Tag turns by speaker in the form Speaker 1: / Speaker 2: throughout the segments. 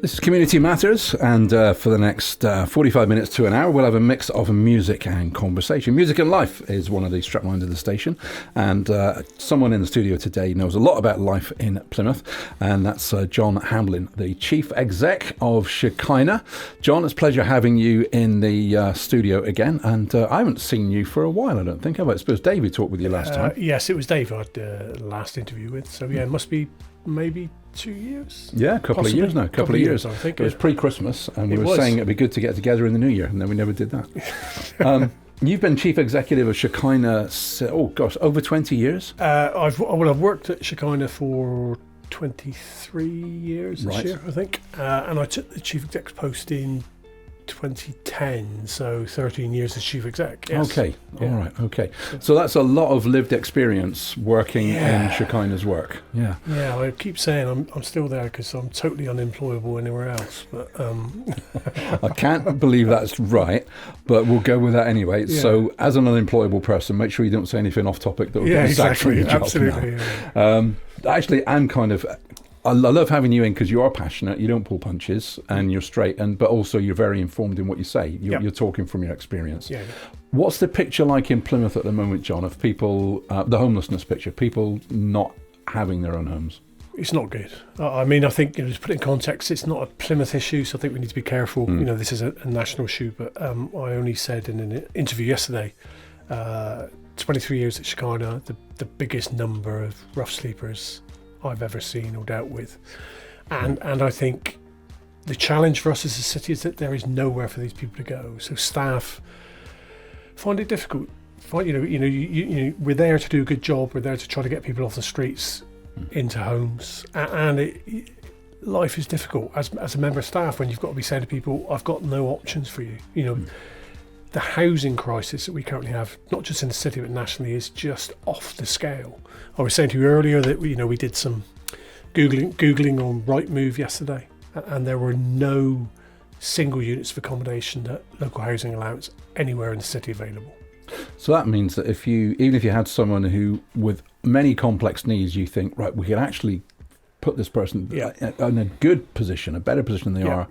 Speaker 1: This is Community Matters, and for the next 45 minutes to an hour, we'll have a mix of music and conversation. Music and life is one of the straplines of the station, and someone in the studio today knows a lot about life in Plymouth, and that's John Hamblin, the Chief Exec of Shekinah. John, it's a pleasure having you in the studio again, and I haven't seen you for a while, I don't think. I suppose David talked with you last time.
Speaker 2: Yes, it was Dave I had the last interview with, so yeah, it must be maybe 2 years.
Speaker 1: Yeah, a couple of years now. Couple of years.
Speaker 2: I think.
Speaker 1: It was pre-Christmas, and we were saying it'd be good to get together in the new year, and then we never did that. You've been Chief Executive of Shekinah, over 20 years?
Speaker 2: I've worked at Shekinah for 23 years this year, I think. And I took the Chief Exec post in 2010, so 13 years as Chief Exec. Yes.
Speaker 1: Okay, all right, okay. So that's a lot of lived experience working in Shekinah's work. Yeah.
Speaker 2: Yeah, I keep saying I'm still there because I'm totally unemployable anywhere else. But
Speaker 1: I can't believe that's right, but we'll go with that anyway. Yeah. So as an unemployable person, make sure you don't say anything off topic that will get you sacked from your job.
Speaker 2: Absolutely.
Speaker 1: Yeah. Actually, I love having you in because you are passionate, you don't pull punches, and you're straight, but also you're very informed in what you say. You're talking from your experience. Yeah. What's the picture like in Plymouth at the moment, John, of people, the homelessness picture, people not having their own homes?
Speaker 2: It's not good. I mean, I think, to put it in context, it's not a Plymouth issue, so I think we need to be careful. This is a national issue, but I only said in an interview yesterday, 23 years at Shekinah, the biggest number of rough sleepers I've ever seen or dealt with, and I think the challenge for us as a city is that there is nowhere for these people to go. So staff find it difficult. We're there to do a good job. We're there to try to get people off the streets into homes, and life is difficult as a member of staff when you've got to be saying to people, "I've got no options for you." The housing crisis that we currently have, not just in the city but nationally, is just off the scale. I was saying to you earlier that we did some googling on Rightmove yesterday, and there were no single units of accommodation at local housing allowance anywhere in the city available.
Speaker 1: So that means that even if you had someone who with many complex needs, you think, right, we could actually put this person in a good position, a better position than they are.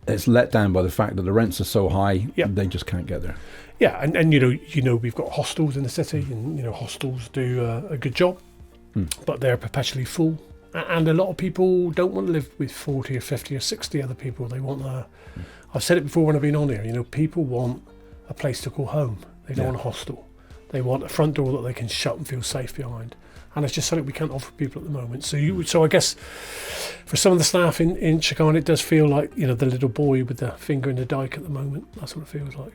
Speaker 1: It's let down by the fact that the rents are so high, they just can't get there.
Speaker 2: Yeah, and we've got hostels in the city, and hostels do a good job, but they're perpetually full. And a lot of people don't want to live with 40 or 50 or 60 other people. They want I've said it before when I've been on here, people want a place to call home. They don't want a hostel. They want a front door that they can shut and feel safe behind. And it's just something we can't offer people at the moment. So I guess for some of the staff in Shekinah, it does feel like, the little boy with the finger in the dike at the moment. That's what it feels like.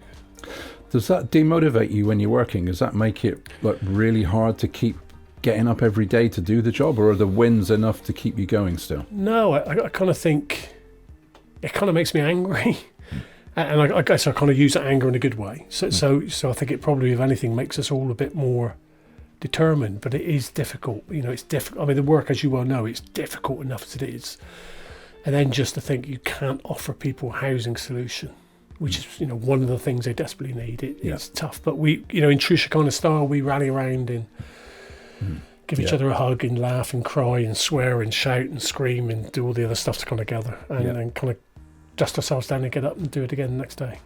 Speaker 1: Does that demotivate you when you're working? Does that make it really hard to keep getting up every day to do the job, or are the wins enough to keep you going still?
Speaker 2: No, I kind of think it kind of makes me angry. And I guess I kind of use that anger in a good way. So I think it probably, if anything, makes us all a bit more determined, but it is difficult. It's difficult. I mean, the work, as you well know, it's difficult enough as it is, and then just to think you can't offer people a housing solution, which is one of the things they desperately need. It's tough, but we, in true Shekinah style, we rally around and give each other a hug and laugh and cry and swear and shout and scream and do all the other stuff to kind of gather and kind of dust ourselves down and get up and do it again the next day.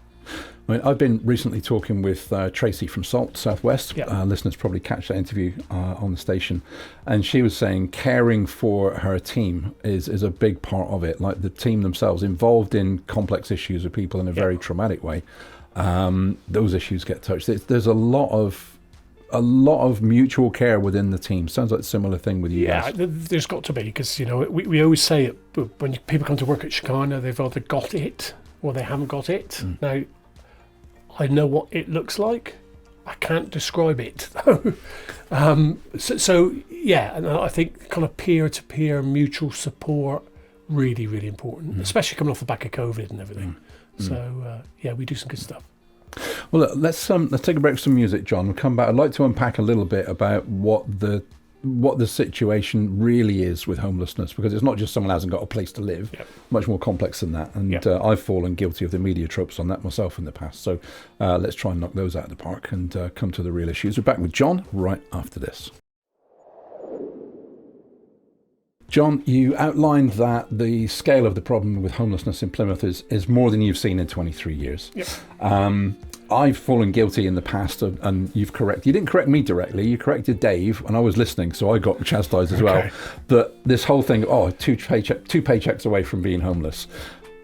Speaker 1: I mean, I've been recently talking with Tracy from Salt Southwest. Listeners probably catch that interview on the station, and she was saying caring for her team is a big part of it. Like the team themselves involved in complex issues with people in a very traumatic way. Those issues get touched. There's a lot of mutual care within the team. Sounds like a similar thing with you guys.
Speaker 2: Yeah, there's got to be, because we always say it when people come to work at Shekinah, they've either got it or they haven't got it. Now, I know what it looks like. I can't describe it though. And I think kind of peer-to-peer mutual support really, really important, especially coming off the back of COVID and everything. So we do some good stuff.
Speaker 1: Well, look, let's take a break for some music, John. We'll come back. I'd like to unpack a little bit about what the situation really is with homelessness, because it's not just someone hasn't got a place to live. Much more complex than that, and I've fallen guilty of the media tropes on that myself in the past, so let's try and knock those out of the park and come to the real issues. We're back with John right after this. John, you outlined that the scale of the problem with homelessness in Plymouth is more than you've seen in 23 years.
Speaker 2: Yep.
Speaker 1: I've fallen guilty in the past, and you didn't correct me directly, you corrected Dave, and I was listening, so I got chastised as well. But this whole thing, two paychecks away from being homeless.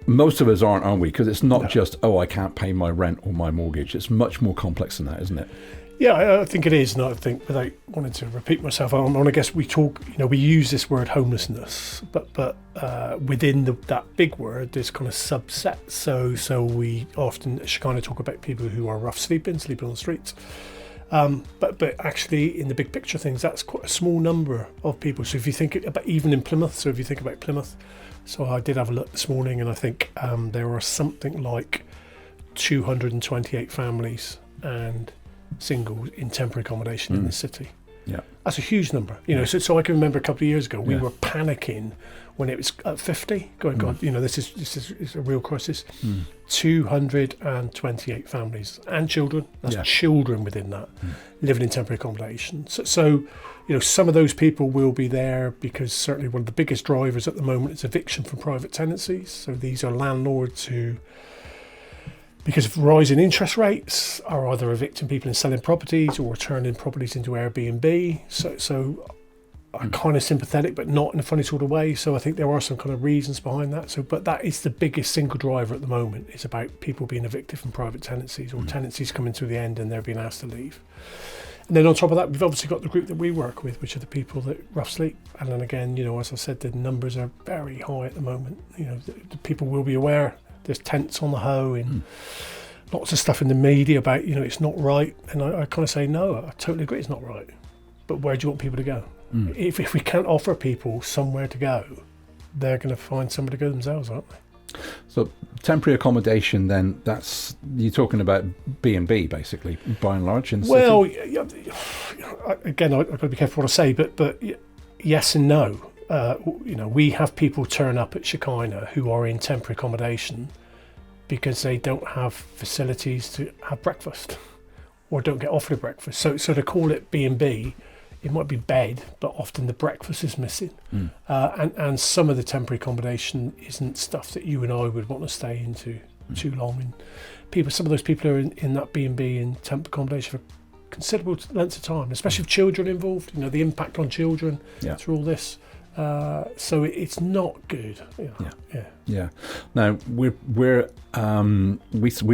Speaker 1: Most of us aren't we? Because it's not just, I can't pay my rent or my mortgage. It's much more complex than that, isn't it?
Speaker 2: Yeah, I think it is, and I think, without wanting to repeat myself, I guess we talk, we use this word homelessness, but within that big word, there's kind of subsets. So we often at Shekinah talk about people who are rough sleeping on the streets. But actually, in the big picture things, that's quite a small number of people. So if you think about even in Plymouth, so I did have a look this morning, and I think there are something like 228 families and singles in temporary accommodation in the city.
Speaker 1: Yeah,
Speaker 2: that's a huge number. So I can remember a couple of years ago we were panicking when it was at 50, going, God, this is a real crisis. 228 families and children. That's children within that living in temporary accommodation. So some of those people will be there because certainly one of the biggest drivers at the moment is eviction from private tenancies. So these are landlords who, because of rising interest rates, are either evicting people and selling properties or turning properties into Airbnb. So I'm kind of sympathetic, but not in a funny sort of way. So I think there are some kind of reasons behind that. But that is the biggest single driver at the moment. It's about people being evicted from private tenancies or tenancies coming to the end and they're being asked to leave. And then on top of that, we've obviously got the group that we work with, which are the people that rough sleep. And then again, as I said, the numbers are very high at the moment. The people will be aware. There's tents on the hoe and lots of stuff in the media about, it's not right. And I kind of say, no, I totally agree it's not right. But where do you want people to go? If we can't offer people somewhere to go, they're going to find somewhere to go themselves, aren't they?
Speaker 1: So temporary accommodation, then, you're talking about B&B, basically, by and large, in the city?
Speaker 2: Again, I've got to be careful what I say, but yes and no. We have people turn up at Shekinah who are in temporary accommodation because they don't have facilities to have breakfast or don't get offered a breakfast. So to call it B&B, it might be bed, but often the breakfast is missing. And some of the temporary accommodation isn't stuff that you and I would want to stay into too long. And some of those people are in that B&B and temp accommodation for considerable lengths of time, especially with children involved, the impact on children through all this. So it's not good.
Speaker 1: Yeah. Now we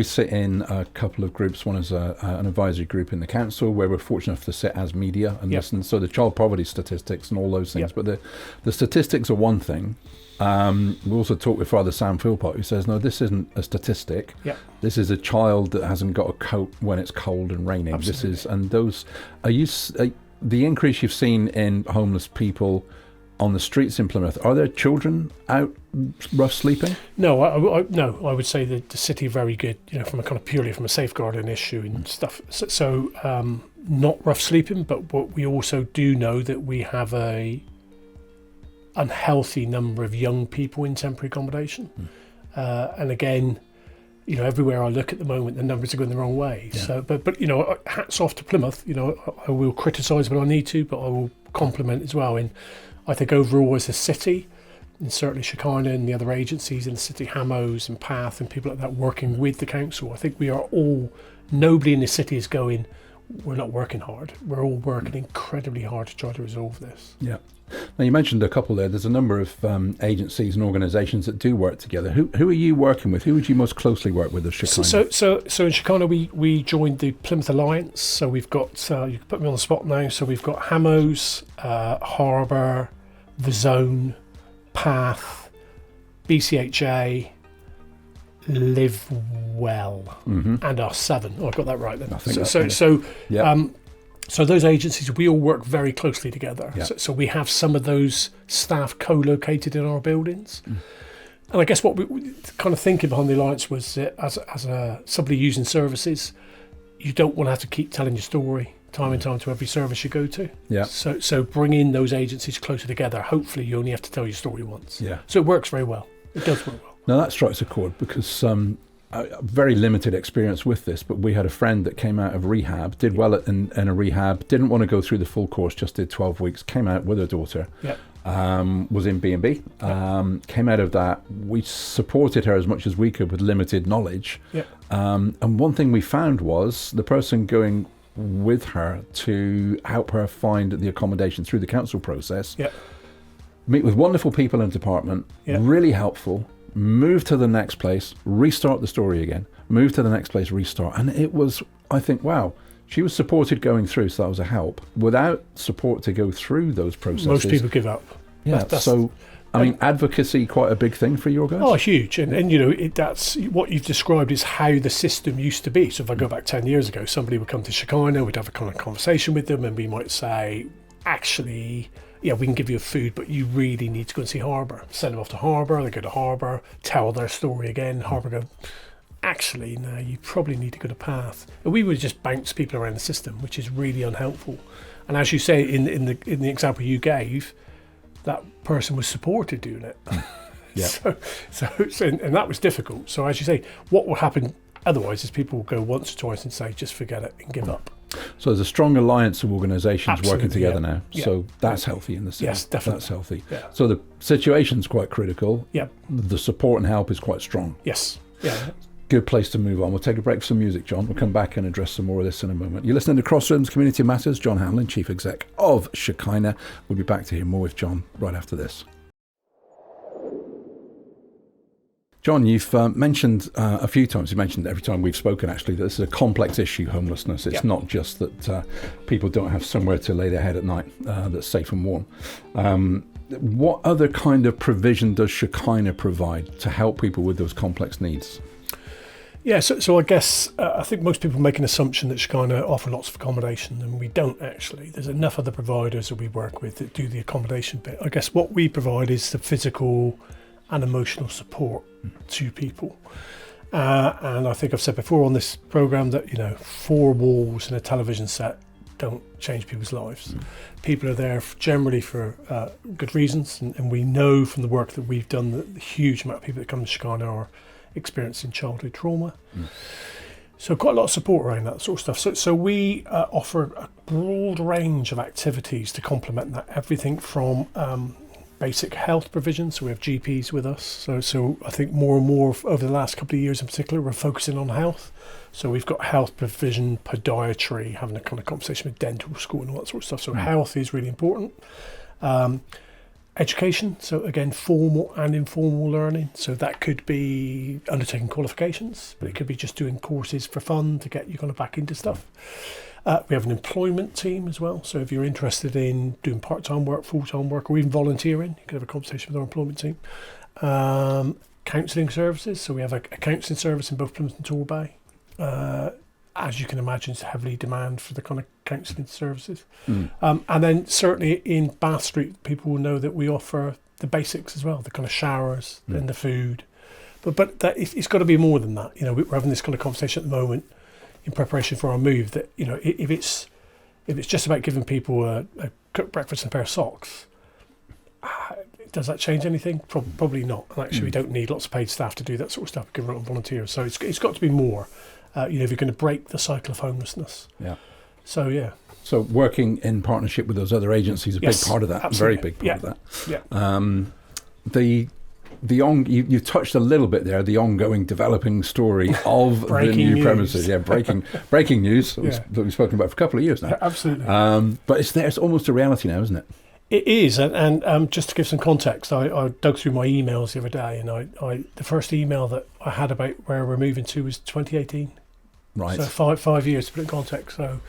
Speaker 1: sit in a couple of groups. One is an advisory group in the council where we're fortunate enough to sit as media and listen. So the child poverty statistics and all those things. But the statistics are one thing. We also talked with Father Sam Philpott, who says, no, this isn't a statistic. This is a child that hasn't got a coat when it's cold and raining.
Speaker 2: Absolutely.
Speaker 1: The increase you've seen in homeless people on the streets in Plymouth, are there children out rough sleeping?
Speaker 2: No, I would say that the city are very good, from a safeguarding issue and stuff. So not rough sleeping, but what we also do know that we have a unhealthy number of young people in temporary accommodation. And again, everywhere I look at the moment, the numbers are going the wrong way. So, but hats off to Plymouth. I will criticise when I need to, but I will compliment as well. And I think overall as a city, and certainly Shekinah and the other agencies in the city, Hamos and Path and people like that working with the council, I think nobody in the city is going, we're not working hard. We're all working incredibly hard to try to resolve this.
Speaker 1: Yeah. Now you mentioned a couple there. There's a number of agencies and organisations that do work together. Who are you working with? Who would you most closely work with as Shekinah?
Speaker 2: So in Shekinah we joined the Plymouth Alliance. So we've got, you can put me on the spot now. So we've got Hamos, Harbour, The Zone, Path, BCHA, Live Well, and R7. I've got that right then. So those agencies, we all work very closely together. So we have some of those staff co-located in our buildings. And I guess what we kind of thinking behind the Alliance was that as somebody using services, you don't want to have to keep telling your story time and time to every service you go to. So bringing those agencies closer together, hopefully you only have to tell your story once. So it works very well. It does work well.
Speaker 1: Now that strikes a chord because very limited experience with this, but we had a friend that came out of rehab, did well in a rehab, didn't want to go through the full course, just did 12 weeks, came out with her daughter, was in B&B. Came out of that. We supported her as much as we could with limited knowledge.
Speaker 2: Yeah.
Speaker 1: And one thing we found was the person going with her to help her find the accommodation through the council process.
Speaker 2: Yeah.
Speaker 1: Meet with wonderful people in the department, really helpful, move to the next place, restart the story again, move to the next place, restart. And it was, I think, wow, she was supported going through, so that was a help. Without support to go through those processes.
Speaker 2: Most people give up.
Speaker 1: Yeah, I mean, advocacy, quite a big thing for your guys?
Speaker 2: Oh, huge. And you know, that's what you've described is how the system used to be. So if I go back 10 years ago, somebody would come to Shekinah, we'd have a kind of conversation with them, and we might say, actually, yeah, we can give you food, but you really need to go and see Harbour. Send them off to Harbour, they go to Harbour, tell their story again. Harbour go, actually, no, you probably need to go to Path. And we would just bounce people around the system, which is really unhelpful. And as you say, in the example you gave, that person was supported doing it.
Speaker 1: Yeah.
Speaker 2: so and that was difficult. So as you say, what will happen otherwise is people will go once or twice and say, just forget it and give up.
Speaker 1: So there's a strong alliance of organisations
Speaker 2: Absolutely,
Speaker 1: working together now.
Speaker 2: Yeah.
Speaker 1: So that's healthy in the city.
Speaker 2: Yes, definitely.
Speaker 1: That's healthy.
Speaker 2: Yeah.
Speaker 1: So the situation's quite critical.
Speaker 2: Yeah.
Speaker 1: The support and help is quite strong.
Speaker 2: Yes. Yeah.
Speaker 1: Good place to move on. We'll take a break for some music, John. We'll come back and address some more of this in a moment. You're listening to Crossroads Community Matters. John Hamblin, Chief Exec of Shekinah. We'll be back to hear more with John right after this. John, you've mentioned a few times, you mentioned every time we've spoken actually, that this is a complex issue, homelessness. It's not just that people don't have somewhere to lay their head at night that's safe and warm. What other kind of provision does Shekinah provide to help people with those complex needs?
Speaker 2: Yeah, so I guess I think most people make an assumption that Shekinah offer lots of accommodation, and we don't actually. There's enough other providers that we work with that do the accommodation bit. I guess what we provide is the physical and emotional support to people. And I think I've said before on this programme that, you know, 4 walls and a television set don't change people's lives. People are there generally for good reasons, and we know from the work that we've done that the huge amount of people that come to Shekinah are experiencing childhood trauma. So quite a lot of support around that sort of stuff. So we offer a broad range of activities to complement that. Everything from basic health provision, so we have GPs with us. So I think more and more over the last couple of years in particular, we're focusing on health. So we've got health provision, podiatry, having a kind of conversation with dental school and all that sort of stuff. So health is really important. Education, so again, formal and informal learning. So that could be undertaking qualifications, but it could be just doing courses for fun to get you kind of back into stuff. We have an employment team as well. So if you're interested in doing part-time work, full-time work, or even volunteering, you can have a conversation with our employment team. Counselling services. So we have a counselling service in both Plymouth and Torbay. As you can imagine, it's heavily demand for the kind of counselling services. And then certainly in Bath Street, people will know that we offer the basics as well, the kind of showers and the food. But that it's got to be more than that. You know, we're having this kind of conversation at the moment in preparation for our move that, you know, if it's just about giving people a cooked breakfast and a pair of socks, does that change anything? Probably not. And actually, we don't need lots of paid staff to do that sort of stuff. We can run on volunteers. So it's got to be more. You know, if you're going to break the cycle of homelessness. Yeah. So, yeah.
Speaker 1: So working in partnership with those other agencies is a big part of that,
Speaker 2: absolutely.
Speaker 1: Very big part of that.
Speaker 2: Yeah.
Speaker 1: You touched a little bit there, the ongoing developing story of the new
Speaker 2: news.
Speaker 1: premises. Yeah, breaking news that we've spoken about for a couple of years now.
Speaker 2: Absolutely.
Speaker 1: But it's there. It's almost a reality now, isn't it?
Speaker 2: It is, and just to give some context, I dug through my emails the other day, and I the first email that I had about where we're moving to was 2018.
Speaker 1: Right.
Speaker 2: So 5 years to put it in context. So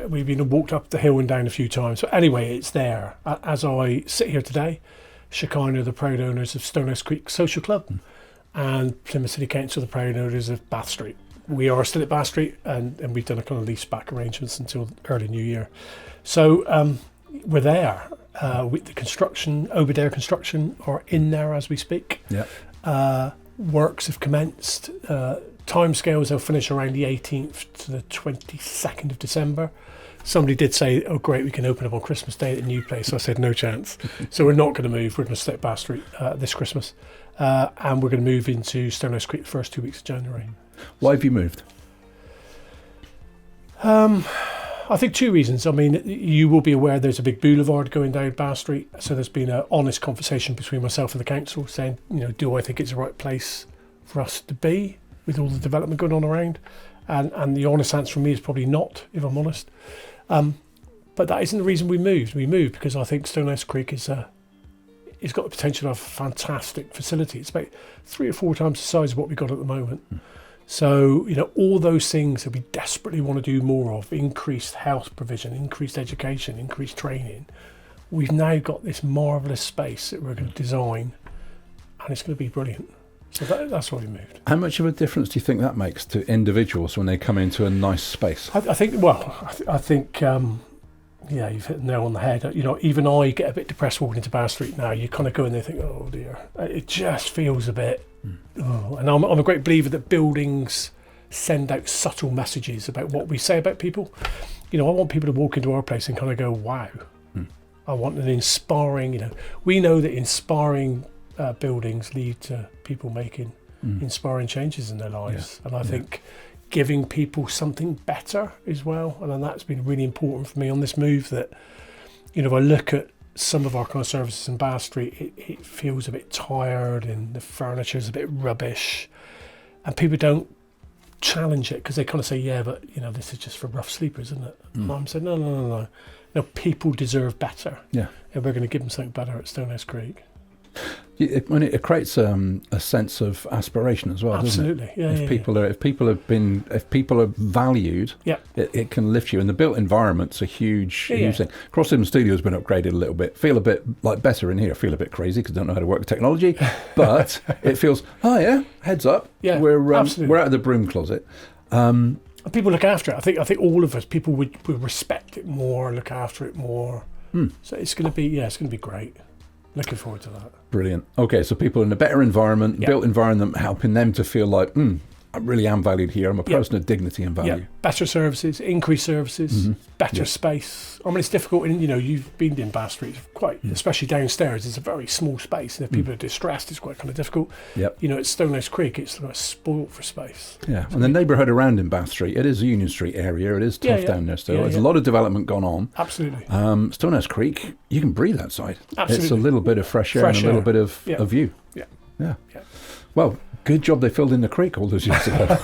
Speaker 2: we've been walked up the hill and down a few times. So anyway, it's there. As I sit here today, Shekinah are the proud owners of Stonehouse Creek Social Club, and Plymouth City Council are the proud owners of Bath Street. We are still at Bath Street, and we've done a kind of lease back arrangements until early New Year. So we're there. With the construction, Oberdare construction are in there as we speak. Yeah. Works have commenced. Timescales, they'll finish around the 18th to the 22nd of December. Somebody did say, oh great, we can open up on Christmas Day at the new place. So I said, no chance. So we're not going to move. We're going to stay at Bath Street this Christmas. And we're going to move into Stonehouse Creek the first 2 weeks of January.
Speaker 1: Why have you moved?
Speaker 2: I think two reasons. I mean, you will be aware there's a big boulevard going down Bath Street, so there's been an honest conversation between myself and the council saying, do I think it's the right place for us to be with all the development going on around? And the honest answer from me is probably not, if I'm honest. But that isn't the reason we moved. We moved because I think Stonehouse Creek it's got the potential to have a fantastic facility. It's about 3 or 4 times the size of what we've got at the moment. So, all those things that we desperately want to do more of, increased health provision, increased education, increased training, we've now got this marvellous space that we're going to design, and it's going to be brilliant. So that's why we moved.
Speaker 1: How much of a difference do you think that makes to individuals when they come into a nice space?
Speaker 2: I think you've hit the nail on the head. Even I get a bit depressed walking into Bath Street now. You kind of go in there and think, oh dear, it just feels a bit. And I'm a great believer that buildings send out subtle messages about what we say about people. I want people to walk into our place and kind of go, wow. I want an inspiring, we know that inspiring buildings lead to people making inspiring changes in their lives. And I think giving people something better as well. And then that's been really important for me on this move, that, if I look at some of our kind of services in Bath Street, it feels a bit tired and the furniture's a bit rubbish. And people don't challenge it because they kind of say, yeah, but, this is just for rough sleepers, isn't it? And I'm saying, no. No, people deserve better. Yeah. And we're going to give them something better at Stonehouse Creek.
Speaker 1: It creates a sense of aspiration as well,
Speaker 2: absolutely.
Speaker 1: Doesn't it? If people are valued, it can lift you. And the built environment's a huge thing. Crosshaven Studio has been upgraded a little bit. Feel a bit better in here. Feel a bit crazy because I don't know how to work with technology, but it feels heads up. Yeah, we're out of the broom closet.
Speaker 2: People look after it. I think all of us, people would respect it more, look after it more. So it's going to be great. Looking forward to that.
Speaker 1: Brilliant. Okay, so people in a better environment, built environment, helping them to feel like, I really am valued here. I'm a person of dignity and value.
Speaker 2: Better services, increased services, better space. I mean, it's difficult. And you've been in Bath Street, especially downstairs. It's a very small space, and if people are distressed, it's quite kind of difficult. Yep. At Stonehouse Creek, it's like spoilt for space. Yeah,
Speaker 1: and the neighbourhood around in Bath Street, it is a Union Street area. It is tough down there still. There's a lot of development gone on.
Speaker 2: Absolutely.
Speaker 1: Stonehouse Creek, you can breathe outside.
Speaker 2: Absolutely.
Speaker 1: It's a little bit of fresh air and a little bit of view. Yeah. Well, good job they filled in the creek all those years ago.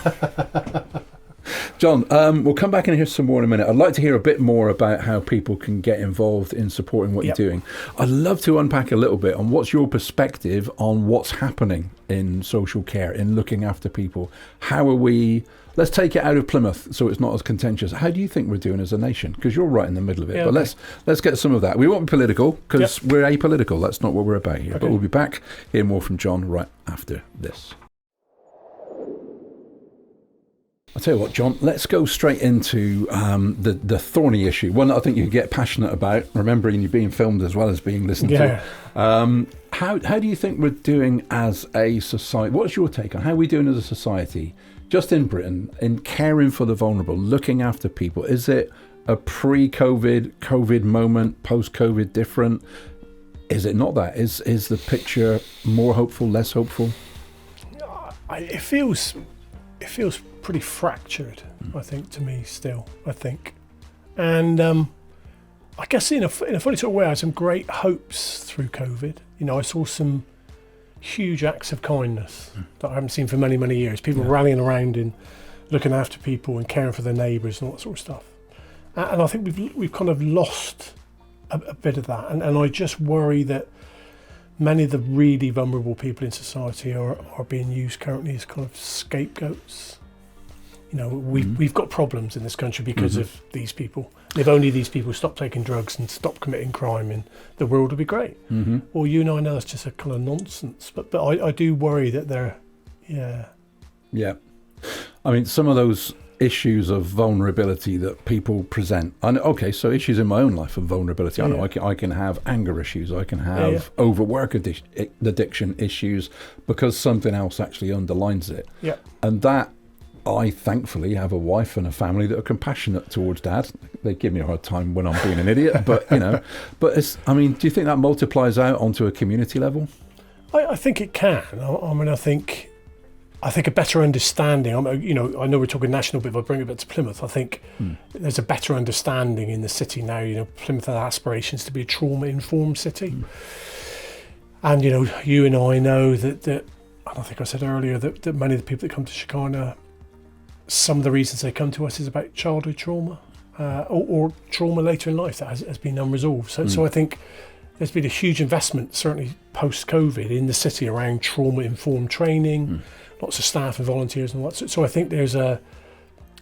Speaker 1: John, we'll come back and hear some more in a minute. I'd like to hear a bit more about how people can get involved in supporting what you're doing. I'd love to unpack a little bit on what's your perspective on what's happening in social care, in looking after people. How are we... Let's take it out of Plymouth so it's not as contentious. How do you think we're doing as a nation? Because you're right in the middle of it. But let's get some of that. We won't be political because we're apolitical. That's not what we're about here. But we'll be back, hear more from John right after this. I'll tell you what, John, let's go straight into the thorny issue, one that I think you get passionate about, remembering you're being filmed as well as being listened to. How do you think we're doing as a society? What's your take on how we're doing as a society, just in Britain, in caring for the vulnerable, looking after people? Is it a COVID moment, post-COVID different? Is it not that? Is the picture more hopeful, less hopeful?
Speaker 2: It feels pretty fractured, I think, to me still, and I guess in a funny sort of way I had some great hopes through COVID. I saw some huge acts of kindness that I haven't seen for many years, people rallying around and looking after people and caring for their neighbours and all that sort of stuff, and I think we've kind of lost a bit of that, and I just worry that many of the really vulnerable people in society are being used currently as kind of scapegoats. We've got problems in this country because of these people. If only these people stop taking drugs and stop committing crime, and the world would be great. Well, I know that's just a kind of nonsense, but I do worry that they're,
Speaker 1: I mean, some of those issues of vulnerability that people present. So issues in my own life of vulnerability. I know I can have anger issues. I can have overwork addiction issues because something else actually underlines it. Yeah, and that. I thankfully have a wife and a family that are compassionate towards Dad. They give me a hard time when I'm being an idiot, but but do you think that multiplies out onto a community level?
Speaker 2: I think it can. I I think a better understanding. I know we're talking national, but if I bring it back to Plymouth, I think there's a better understanding in the city now. Plymouth has aspirations to be a trauma-informed city, and you and I know that. And I think I said earlier that many of the people that come to Shekinah, some of the reasons they come to us is about childhood trauma, or trauma later in life that has been unresolved. So I think there's been a huge investment, certainly post-COVID, in the city around trauma-informed training. Lots of staff and volunteers and what. So I think there's a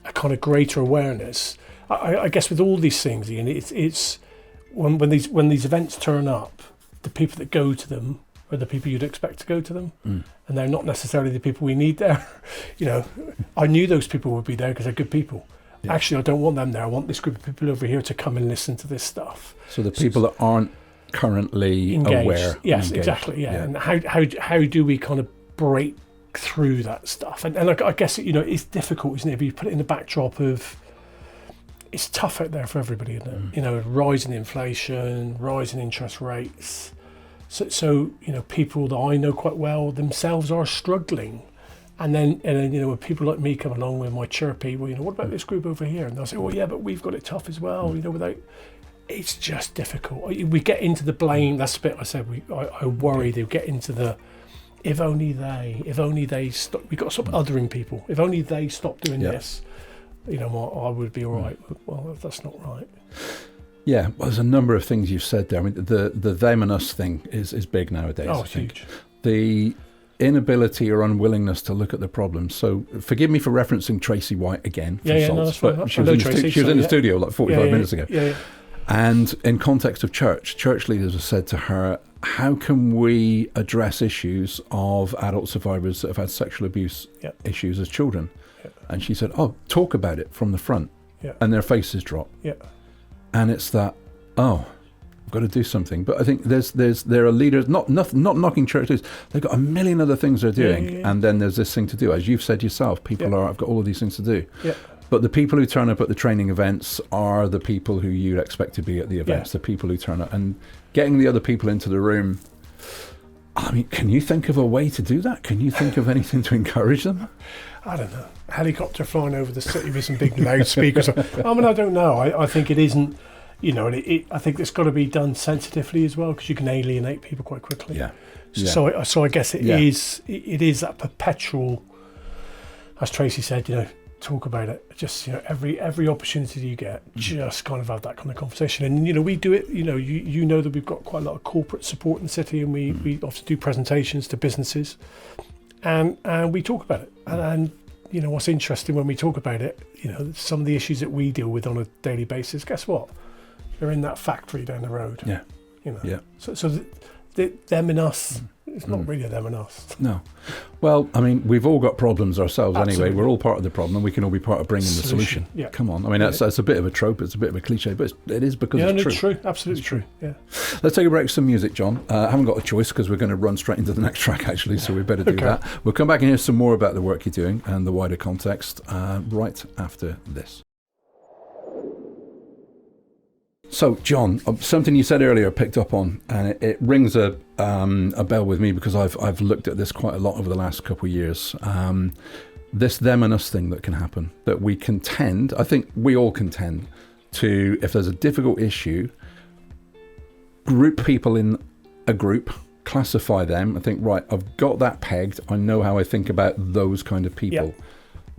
Speaker 2: kind of greater awareness. I guess with all these things, Ian, it's when these events turn up, the people that go to them are the people you'd expect to go to them, and they're not necessarily the people we need there. I knew those people would be there because they're good people. Yeah. Actually, I don't want them there. I want this group of people over here to come and listen to this stuff.
Speaker 1: So the people that aren't currently
Speaker 2: engaged.
Speaker 1: Aware.
Speaker 2: Yes,
Speaker 1: engaged.
Speaker 2: Exactly. Yeah. And how do we kind of break through that stuff? And I guess it's difficult, isn't it? If you put it in the backdrop of, it's tough out there for everybody, isn't it? Rising inflation, rising interest rates. So people that I know quite well themselves are struggling. And then when people like me come along with my chirpy, what about this group over here? And they'll say, well, yeah, but we've got it tough as well. It's just difficult. We get into the blame. That's the bit I said. I worry they'll get into the, if only they stop. We've got to stop othering people. If only they stop doing this, I would be all right. Well, that's not right.
Speaker 1: Yeah, well, there's a number of things you've said there. I mean, the them and us thing is big nowadays.
Speaker 2: Oh,
Speaker 1: I think.
Speaker 2: huge.
Speaker 1: The inability or unwillingness to look at the problem. So forgive me for referencing Tracy White again.
Speaker 2: No, that's fine.
Speaker 1: But she was in the studio like 45 minutes ago.
Speaker 2: Yeah.
Speaker 1: And in context of church leaders have said to her, how can we address issues of adult survivors that have had sexual abuse issues as children? Yeah. And she said, talk about it from the front. Yeah. And their faces drop. Yeah. And it's that, I've got to do something. But I think there are leaders, not knocking churches, they've got a million other things they're doing. And then there's this thing to do. As you've said yourself, I've got all of these things to do. Yeah. But the people who turn up at the training events are the people who you'd expect to be at the events, the people who turn up. And getting the other people into the room, I mean, can you think of a way to do that? Can you think of anything to encourage them?
Speaker 2: I don't know. Helicopter flying over the city with some big loudspeakers. I mean, I don't know. I think it isn't, I think it's got to be done sensitively as well, because you can alienate people quite quickly. Yeah. So I guess it is that perpetual, as Tracy said, talk about it. Just every opportunity you get, just kind of have that kind of conversation. And we do it. You know that we've got quite a lot of corporate support in the city, and we often do presentations to businesses, and we talk about it. And what's interesting when we talk about it, some of the issues that we deal with on a daily basis. Guess what? They're in that factory down the road. Yeah. So them and us. It's not really a them and us.
Speaker 1: No. Well, I mean, we've all got problems ourselves. Absolutely. Anyway. We're all part of the problem, and we can all be part of bringing the solution. Yeah. Come on. I mean, that's a bit of a trope. It's a bit of a cliche, but it is because it's true.
Speaker 2: It's true. Absolutely it's true. Yeah.
Speaker 1: Let's take a break with some music, John. I haven't got a choice because we're going to run straight into the next track, actually, so we better do that. We'll come back and hear some more about the work you're doing and the wider context right after this. So, John, something you said earlier picked up on, and it rings a bell with me because I've looked at this quite a lot over the last couple of years. This them and us thing that can happen, that we can tend, I think we all can tend to, if there's a difficult issue, group people in a group, classify them, and think, right, I've got that pegged, I know how I think about those kind of people. Yep.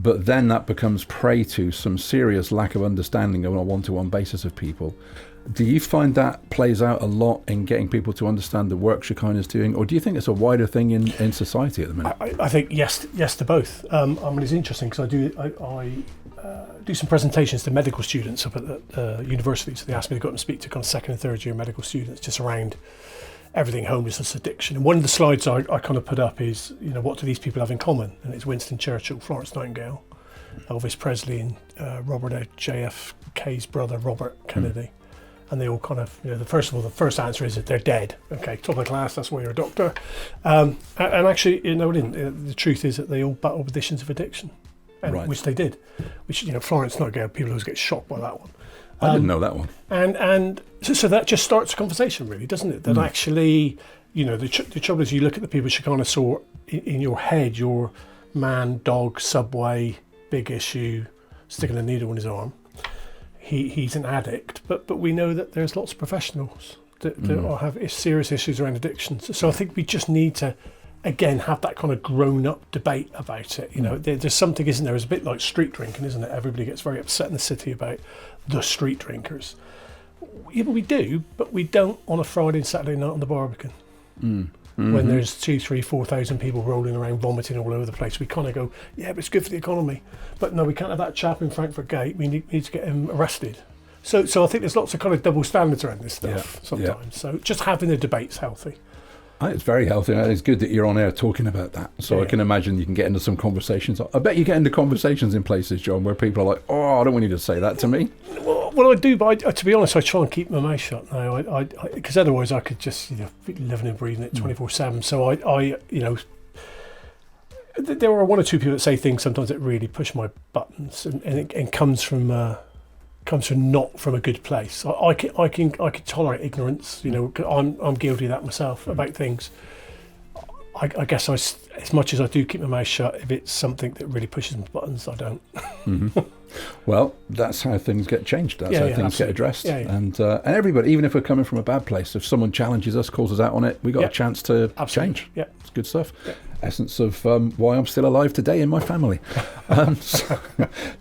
Speaker 1: But then that becomes prey to some serious lack of understanding on a one-to-one basis of people. Do you find that plays out a lot in getting people to understand the work Shekinah is doing, or do you think it's a wider thing in society at the minute?
Speaker 2: I think yes to both. I mean, it's interesting because I do some presentations to medical students up at the university, so they asked me to go up and speak to kind of second and third year medical students just around everything homelessness, addiction. And one of the slides I kind of put up is, what do these people have in common? And it's Winston Churchill, Florence Nightingale, Elvis Presley, and Robert JFK's brother, Robert Kennedy. And they all kind of, the first answer is that they're dead. Okay, top of the class, that's why you're a doctor. And actually, it didn't. The truth is that they all battled with conditions of addiction, which they did. Which, Florence Nightingale, people always get shocked by that one.
Speaker 1: I didn't know that one.
Speaker 2: And so that just starts a conversation, really, doesn't it? That actually, the trouble is you look at the people Shekinah saw in your head, you're man, dog, subway, big issue, sticking a needle in his arm. He's an addict, but we know that there's lots of professionals that have serious issues around addictions. So I think we just need to, again, have that kind of grown-up debate about it. You know, there's something, isn't there? It's a bit like street drinking, isn't it? Everybody gets very upset in the city about the street drinkers. Yeah, but we do, but we don't on a Friday and Saturday night on the Barbican. When there's 2,000, 3,000, 4,000 people rolling around vomiting all over the place, we kind of go, yeah, but it's good for the economy. But no, we can't have that chap in Frankfurt Gate. We need to get him arrested. So I think there's lots of kind of double standards around this stuff sometimes. Yeah. So just having the debate's healthy.
Speaker 1: I think it's very healthy. It's good that you're on air talking about that. So I can imagine you can get into some conversations. I bet you get into conversations in places, John, where people are like, oh, I don't want you to say that to me.
Speaker 2: Well, I do, but to be honest, I try and keep my mouth shut now. Because otherwise I could just be living and breathing it 24/7. So I there are one or two people that say things sometimes that really push my buttons, and it comes from not from a good place. I can tolerate ignorance. I'm guilty of that myself about things. I guess as much as I do keep my mouth shut, if it's something that really pushes my buttons, I don't.
Speaker 1: Well, that's how things get changed. That's how things get addressed. And everybody, even if we're coming from a bad place, if someone challenges us, calls us out on it, we got a chance to change. Yeah, it's good stuff. Yeah. Essence of why I'm still alive today in my family.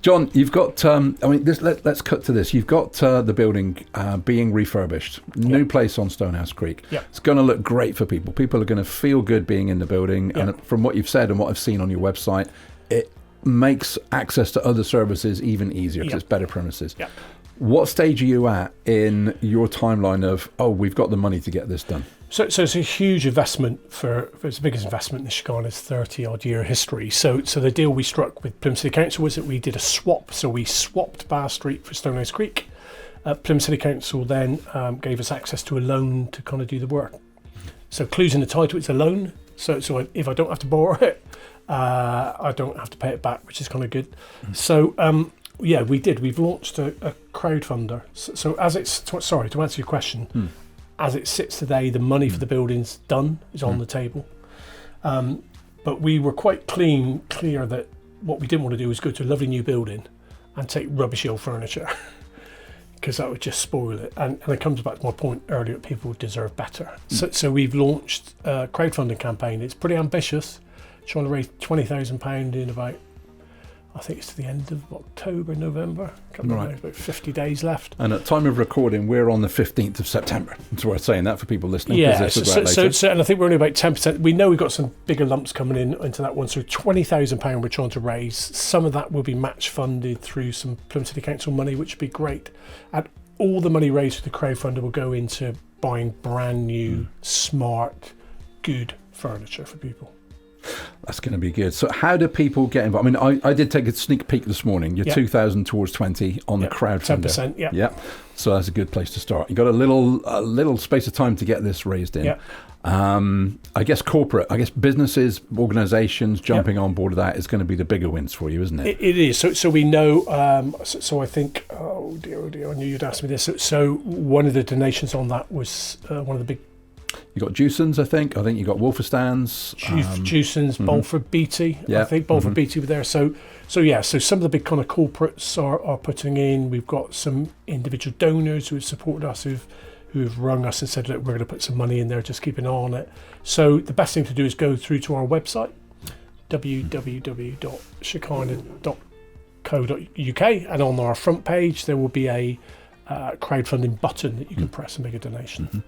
Speaker 1: John, you've got. Let's cut to this. You've got the building being refurbished. New place on Stonehouse Creek. Yeah. It's going to look great for people. People are going to feel good being in the building. Yeah. And from what you've said and what I've seen on your website, it makes access to other services even easier because it's better premises. Yeah. What stage are you at in your timeline of, we've got the money to get this done?
Speaker 2: So it's a huge investment it's the biggest investment in Shekinah's 30-odd year history. So the deal we struck with Plymouth City Council was that we did a swap. So we swapped Bath Street for Stonehouse Creek. Plymouth City Council then gave us access to a loan to kind of do the work. So clues in the title, it's a loan. So if I don't have to borrow it, I don't have to pay it back, which is kind of good. So we did. We've launched a crowdfunder. So as it's to answer your question, as it sits today, the money for the building's done, is on the table. But we were quite clear that what we didn't want to do was go to a lovely new building and take rubbishy old furniture, because that would just spoil it. And it comes back to my point earlier, people deserve better. So we've launched a crowdfunding campaign. It's pretty ambitious, trying to raise £20,000 in about, I think it's to the end of October, November. About 50 days left.
Speaker 1: And at time of recording, we're on the 15th of September. It's worth saying that for people listening.
Speaker 2: Yeah, so and I think we're only about 10%. We know we've got some bigger lumps coming into that one. So £20,000 we're trying to raise. Some of that will be match funded through some Plymouth City Council money, which would be great. And all the money raised for the crowdfunder will go into buying brand new, smart, good furniture for people.
Speaker 1: That's going to be good. So how do people get involved? I mean, I did take a sneak peek this morning. You're 2,000 towards 20 on the crowdfunder.
Speaker 2: 10%,
Speaker 1: yeah. So that's a good place to start. You've got a little space of time to get this raised in. Yeah. I guess businesses, organisations jumping on board of that is going to be the bigger wins for you, isn't it?
Speaker 2: It is. So we know, so I think, oh dear, I knew you'd ask me this. So one of the donations on that was one of the big...
Speaker 1: You got Jewson's, I think you got Wolferstan's,
Speaker 2: Jewson's, Bolford Beatty. I think Bolford Beatty were there. So some of the big kind of corporates are putting in. We've got some individual donors who have supported us, who've rung us and said, look, we're going to put some money in there, just keep an eye on it. So the best thing to do is go through to our website, www.shekinah.co.uk, and on our front page there will be a crowdfunding button that you can press and make a donation.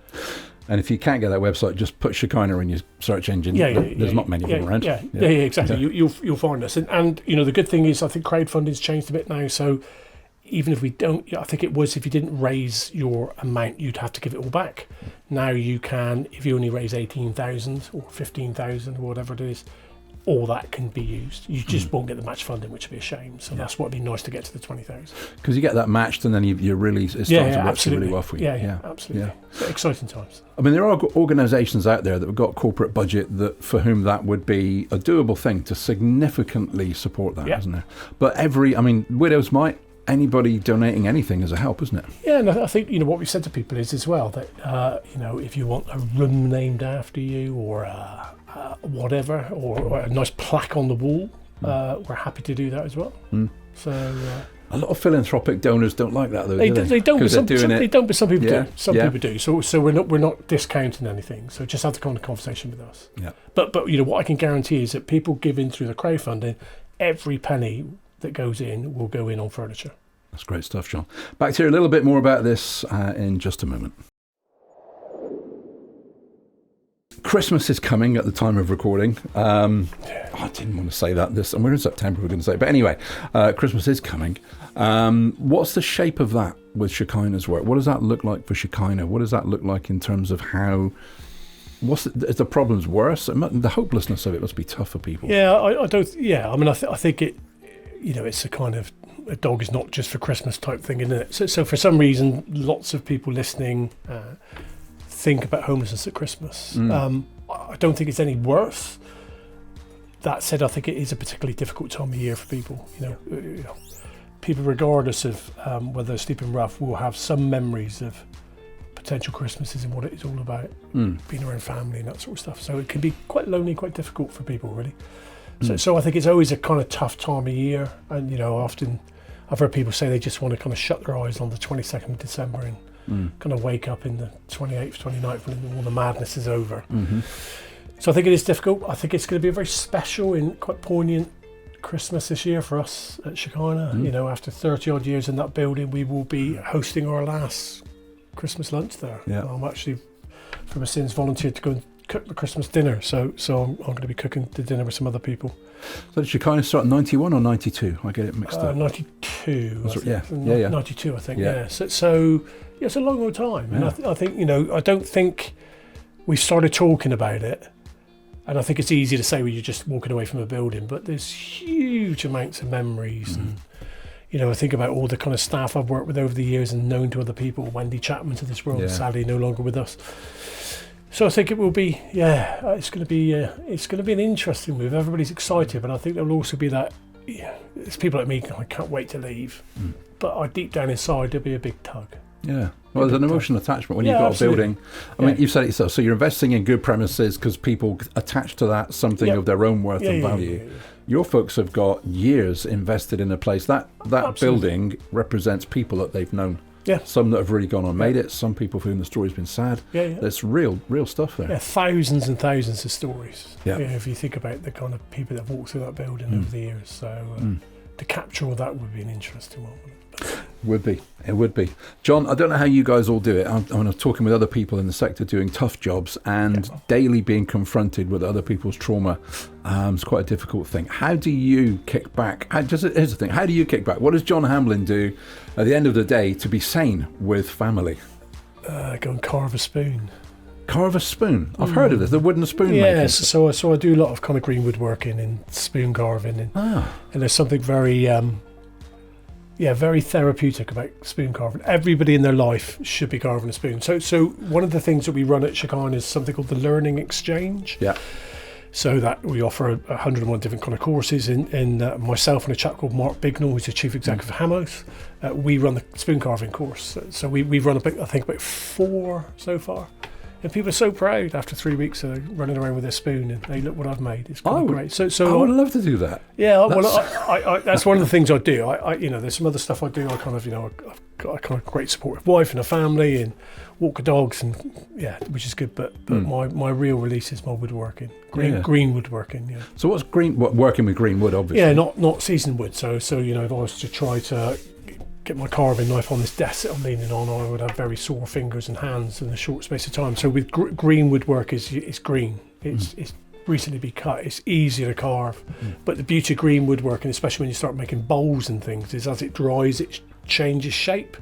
Speaker 1: And if you can't get that website, just put Shekinah in your search engine. There's not many of them around.
Speaker 2: Yeah, exactly. You'll find us. And the good thing is, I think crowdfunding's changed a bit now. So even if we don't, I think it was, if you didn't raise your amount, you'd have to give it all back. Now you can, if you only raise 18,000 or 15,000 or whatever it is, all that can be used. You just won't get the match funding, which would be a shame. So that's what would be nice to get to the 20,000. Because
Speaker 1: you get that matched, and then you're really starting to work really well for you.
Speaker 2: Yeah, absolutely. Yeah. Exciting times.
Speaker 1: I mean, there are organisations out there that have got corporate budget for whom that would be a doable thing to significantly support that, isn't there? But Widows Mite, anybody donating anything is a help, isn't it?
Speaker 2: Yeah, and I think what we've said to people is as well that if you want a room named after you, or a whatever, or a nice plaque on the wall, we're happy to do that as well. So
Speaker 1: a lot of philanthropic donors don't like that, though.
Speaker 2: they don't. But some people
Speaker 1: Yeah,
Speaker 2: do. Some people do. So we're not discounting anything. So just have the kind of conversation with us.
Speaker 1: Yeah.
Speaker 2: But what I can guarantee is that people give in through the crowdfunding, every penny that goes in will go in on furniture.
Speaker 1: That's great stuff, John. Back to hear a little bit more about this in just a moment. Christmas is coming at the time of recording. I didn't want to say that. And we're in September, we're going to say. But anyway, Christmas is coming. What's the shape of that with Shekinah's work? What does that look like for Shekinah? What does that look like in terms of how... is the problems worse? The hopelessness of it must be tough for people.
Speaker 2: Yeah, I don't... Yeah, I mean, I think it... it's a kind of... A dog is not just for Christmas type thing, isn't it? So for some reason, lots of people listening... think about homelessness at Christmas. I don't think it's any worse. That said, I think it is a particularly difficult time of year for people. People, regardless of whether they're sleeping rough, will have some memories of potential Christmases and what it is all about, being around family and that sort of stuff. So it can be quite lonely, quite difficult for people, really. So I think it's always a kind of tough time of year. And often I've heard people say they just want to kind of shut their eyes on the 22nd of December and kind of wake up in the 28th, 29th when all the madness is over. So I think it is difficult. I think it's going to be a very special and quite poignant Christmas this year for us at Shekinah. After 30 odd years in that building, we will be hosting our last Christmas lunch there.
Speaker 1: Yeah.
Speaker 2: I'm actually, from a sins, volunteered to go and cook the Christmas dinner. So I'm going to be cooking the dinner with some other people.
Speaker 1: So did Shekinah start in 91 or 92? I get it mixed up.
Speaker 2: 92.
Speaker 1: Yeah.
Speaker 2: 92, I think. Yeah. So it's a long old time. And I think, I don't think we started talking about it. And I think it's easy to say when you're just walking away from a building, but there's huge amounts of memories. And, I think about all the kind of staff I've worked with over the years and known to other people. Wendy Chapman to this world, sadly no longer with us. So I think it will be, it's going to be an interesting move. Everybody's excited, but I think there'll also be that, it's people like me, I can't wait to leave. But deep down inside, there'll be a big tug.
Speaker 1: Yeah. Well, there's an emotional attachment when you've got a building. I mean, you've said it yourself. So you're investing in good premises because people attach to that something of their own worth and value. Yeah. Your folks have got years invested in a place. That building represents people that they've known. Yeah. Some that have really gone on and made it. Some people for whom the story's been sad. Yeah. There's real stuff there.
Speaker 2: Yeah, thousands and thousands of stories. Yeah. If you think about the kind of people that have walked through that building over the years. So to capture all that would be an interesting one.
Speaker 1: It would be. John, I don't know how you guys all do it. I'm talking with other people in the sector doing tough jobs and daily being confronted with other people's trauma. It's quite a difficult thing. How do you kick back? Here's the thing. How do you kick back? What does John Hamblin do at the end of the day to be sane with family?
Speaker 2: Go and carve a spoon.
Speaker 1: Carve a spoon? I've heard of this, the wooden spoon making.
Speaker 2: Yes, so I do a lot of kind of green woodworking and spoon carving. And there's something very... very therapeutic about spoon carving. Everybody in their life should be carving a spoon. So one of the things that we run at Shekinah is something called the Learning Exchange. Yeah. So that we offer 101 different kind of courses. In myself and a chap called Mark Bignell, who's the chief executive of Hamos, we run the spoon carving course. So we've run about 4 so far. And people are so proud after 3 weeks of running around with their spoon and hey, look what I've made. It's quite great. So
Speaker 1: I would love to do that.
Speaker 2: Yeah, that's one of the things I do. I there's some other stuff I do. I kind of, I've got a kind of great supportive wife and a family and walk the dogs and which is good. But my real release is my woodworking, green woodworking. Yeah.
Speaker 1: So what's working with green wood? Obviously.
Speaker 2: Yeah, not seasoned wood. So if I was to try to get my carving knife on this desk that I'm leaning on, I would have very sore fingers and hands in a short space of time. So with green woodwork it's green. It's recently been cut. It's easier to carve. But the beauty of green woodwork, and especially when you start making bowls and things, is as it dries, it changes shape.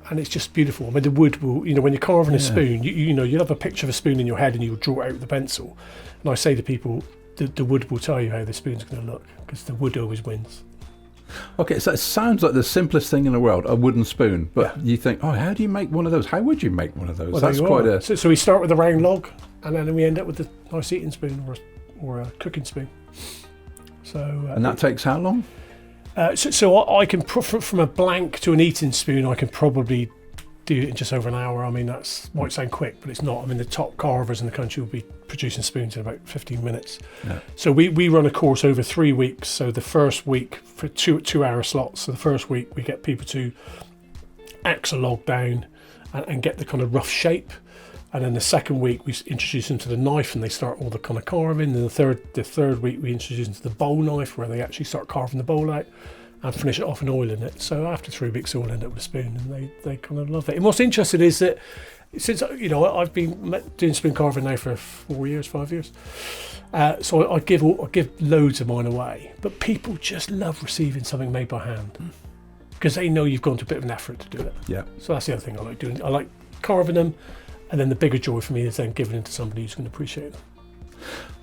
Speaker 2: And it's just beautiful. I mean, the wood will, when you're carving a spoon, you'll have a picture of a spoon in your head and you'll draw it out with a pencil. And I say to people, the wood will tell you how the spoon's going to look because the wood always wins.
Speaker 1: Okay, so it sounds like the simplest thing in the world, a wooden spoon. But you think, how do you make one of those? How would you make one of those?
Speaker 2: Well,
Speaker 1: that's quite a...
Speaker 2: So we start with a round log, and then we end up with a nice eating spoon or a cooking spoon. So
Speaker 1: and that takes how long?
Speaker 2: So I can, from a blank to an eating spoon, I can probably do it in just over an hour. I mean, that's might sound quick, but it's not. I mean, the top carvers in the country will be producing spoons in about 15 minutes.
Speaker 1: Yeah.
Speaker 2: So we run a course over 3 weeks. So the first week for 2-hour slots. So the first week we get people to axe a log down and get the kind of rough shape. And then the second week we introduce them to the knife and they start all the kind of carving. And the third week we introduce them to the bowl knife where they actually start carving the bowl out and finish it off and oiling it. So after 3 weeks they all end up with a spoon and they kind of love it. And what's interesting is that since, you know, I've been doing spoon carving now for 5 years. So I give loads of mine away, but people just love receiving something made by hand because they know you've gone to a bit of an effort to do it.
Speaker 1: Yeah.
Speaker 2: So that's the other thing I like doing. I like carving them. And then the bigger joy for me is then giving it to somebody who's going to appreciate them.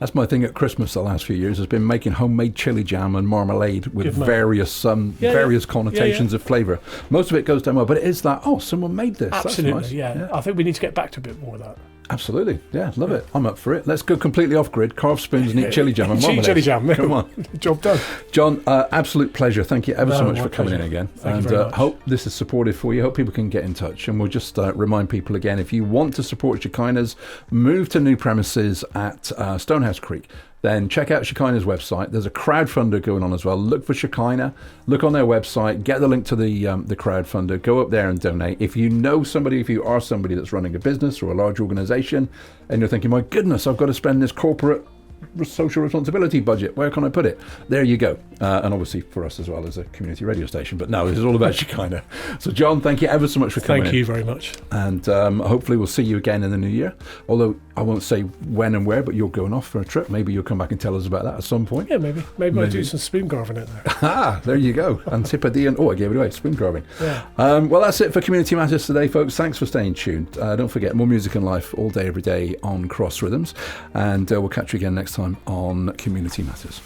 Speaker 1: That's my thing at Christmas the last few years, has been making homemade chili jam and marmalade with various connotations of flavour. Most of it goes down well, but it is that, someone made this.
Speaker 2: Absolutely,
Speaker 1: that's nice.
Speaker 2: yeah. I think we need to get back to a bit more of that.
Speaker 1: Absolutely, yeah, love it. I'm up for it. Let's go completely off grid, carve spoons and eat chili jam and marmalade.
Speaker 2: Chili jam,
Speaker 1: come on.
Speaker 2: Job done.
Speaker 1: John, absolute pleasure. Thank you ever so much for coming in again.
Speaker 2: Thank
Speaker 1: and
Speaker 2: you very much.
Speaker 1: Hope this is supportive for you. Hope people can get in touch. And we'll just remind people again, if you want to support Shekinah's move to new premises at Stonehouse Creek, then check out Shekinah's website. There's a crowdfunder going on as well. Look for Shekinah, look on their website, get the link to the crowdfunder, go up there and donate. If you know somebody, if you are somebody that's running a business or a large organization and you're thinking, my goodness, I've got to spend this corporate social responsibility budget, where can I put it? There you go. And obviously for us as well as a community radio station, but no, this is all about Shekinah. So John, thank you ever so much for coming in.
Speaker 2: Thank you very much.
Speaker 1: And hopefully we'll see you again in the new year, although I won't say when and where, but you're going off for a trip. Maybe you'll come back and tell us about that at some point.
Speaker 2: Yeah, maybe I'll do some spoon carving out there.
Speaker 1: There you go. Antipodean. I gave it away. Spoon carving.
Speaker 2: Yeah.
Speaker 1: Well, that's it for Community Matters today, folks. Thanks for staying tuned. Don't forget, more music and life all day, every day on Cross Rhythms. And we'll catch you again next time on Community Matters.